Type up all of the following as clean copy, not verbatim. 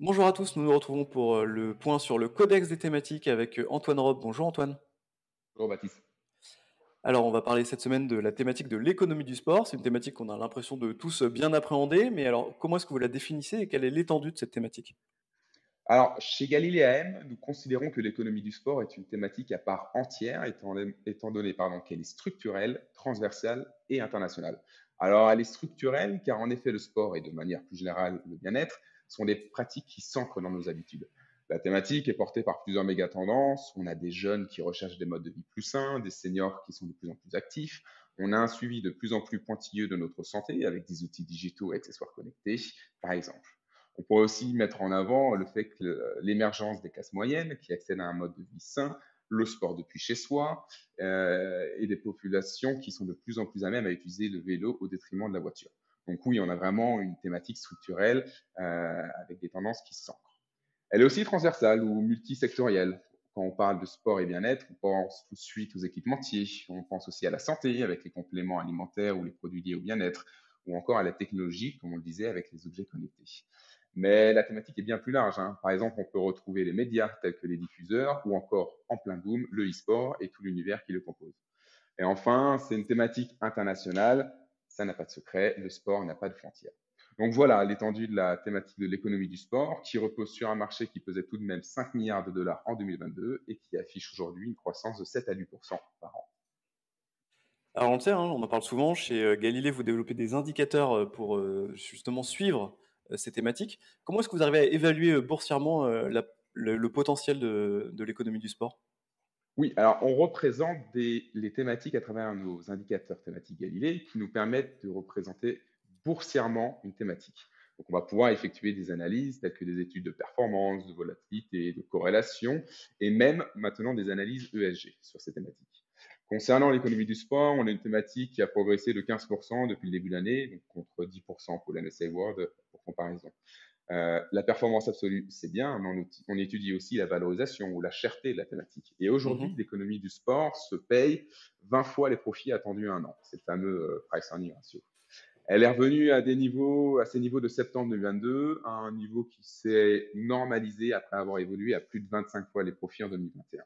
Bonjour à tous, nous nous retrouvons pour le point sur le codex des thématiques avec Antoine Rob. Bonjour Antoine. Bonjour Baptiste. Alors on va parler cette semaine de la thématique de l'économie du sport. C'est une thématique qu'on a l'impression de tous bien appréhender, mais alors comment est-ce que vous la définissez et quelle est l'étendue de cette thématique? Alors, chez Galilée AM, nous considérons que l'économie du sport est une thématique à part entière, étant donné qu'elle est structurelle, transversale et internationale. Alors, elle est structurelle car en effet, le sport et de manière plus générale le bien-être sont des pratiques qui s'ancrent dans nos habitudes. La thématique est portée par plusieurs méga tendances. On a des jeunes qui recherchent des modes de vie plus sains, des seniors qui sont de plus en plus actifs. On a un suivi de plus en plus pointilleux de notre santé avec des outils digitaux et accessoires connectés, par exemple. On pourrait aussi mettre en avant le fait que l'émergence des classes moyennes qui accèdent à un mode de vie sain, le sport depuis chez soi, et des populations qui sont de plus en plus à même à utiliser le vélo au détriment de la voiture. Donc oui, on a vraiment une thématique structurelle avec des tendances qui s'ancrent. Elle est aussi transversale ou multisectorielle. Quand on parle de sport et bien-être, on pense tout de suite aux équipementiers, on pense aussi à la santé avec les compléments alimentaires ou les produits liés au bien-être, ou encore à la technologie, comme on le disait, avec les objets connectés. Mais la thématique est bien plus large, hein. Par exemple, on peut retrouver les médias tels que les diffuseurs ou encore en plein boom le e-sport et tout l'univers qui le compose. Et enfin, c'est une thématique internationale. Ça n'a pas de secret. Le sport n'a pas de frontières. Donc voilà l'étendue de la thématique de l'économie du sport qui repose sur un marché qui pesait tout de même 5 milliards de dollars en 2022 et qui affiche aujourd'hui une croissance de 7 à 8% par an. Alors on le sait, hein, on en parle souvent, chez Galilée vous développez des indicateurs pour justement suivre ces thématiques. Comment est-ce que vous arrivez à évaluer boursièrement le potentiel de l'économie du sport? Oui, alors on représente les thématiques à travers nos indicateurs thématiques Galilée qui nous permettent de représenter boursièrement une thématique. Donc on va pouvoir effectuer des analyses telles que des études de performance, de volatilité, de corrélation et même maintenant des analyses ESG sur ces thématiques. Concernant l'économie du sport, on a une thématique qui a progressé de 15% depuis le début de l'année, donc contre 10% pour l'NSA World pour comparaison. La performance absolue, c'est bien, mais on étudie aussi la valorisation ou la cherté de la thématique. Et aujourd'hui, Mhm. l'économie du sport se paye 20 fois les profits attendus à un an. C'est le fameux price earning ratio. Elle est revenue à ces niveaux de septembre 2022, à un niveau qui s'est normalisé après avoir évolué à plus de 25 fois les profits en 2021.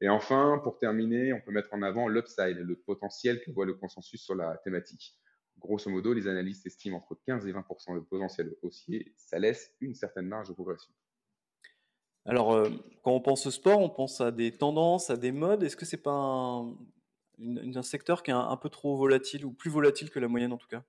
Et enfin, pour terminer, on peut mettre en avant l'upside, le potentiel que voit le consensus sur la thématique. Grosso modo, les analystes estiment entre 15 et 20% de potentiel haussier. Ça laisse une certaine marge de progression. Alors, quand on pense au sport, on pense à des tendances, à des modes. Est-ce que c'est pas un secteur qui est un peu trop volatile ou plus volatile que la moyenne en tout cas?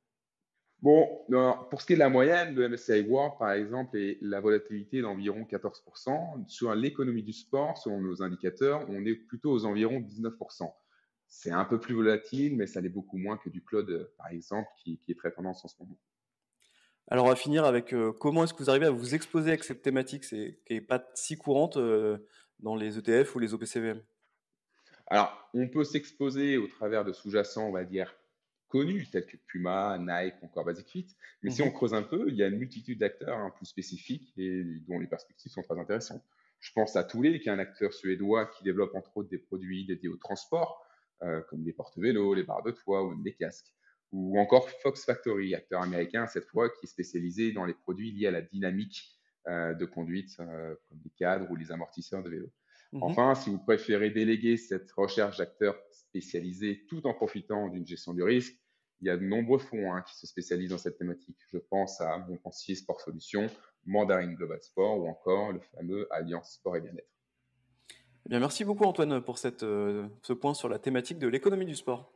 Bon, pour ce qui est de la moyenne, le MSCI World, par exemple, et la volatilité d'environ 14%. Sur l'économie du sport, selon nos indicateurs, on est plutôt aux environs 19%. C'est un peu plus volatile, mais ça l'est beaucoup moins que du cloud, par exemple, qui est très tendance en ce moment. Alors on va finir avec, comment est-ce que vous arrivez à vous exposer avec cette thématique? C'est qui est pas si courante, dans les ETF ou les OPCVM. Alors, on peut s'exposer au travers de sous-jacents, on va dire, connus, tels que Puma, Nike ou encore Basic Fit. Mais si on Mmh. creuse un peu, il y a une multitude d'acteurs plus spécifiques et dont les perspectives sont très intéressantes. Je pense à Thule, qui est un acteur suédois qui développe entre autres des produits dédiés au transport, comme les porte-vélos, les barres de toit ou même des casques. Ou encore Fox Factory, acteur américain cette fois, qui est spécialisé dans les produits liés à la dynamique de conduite, comme les cadres ou les amortisseurs de vélo. Mmh. Enfin, si vous préférez déléguer cette recherche d'acteurs spécialisés tout en profitant d'une gestion du risque, il y a de nombreux fonds qui se spécialisent dans cette thématique. Je pense à Montpensier Sport Solutions, Mandarin Global Sport ou encore le fameux Alliance Sport et Bien-être. Eh bien merci beaucoup Antoine pour ce point sur la thématique de l'économie du sport.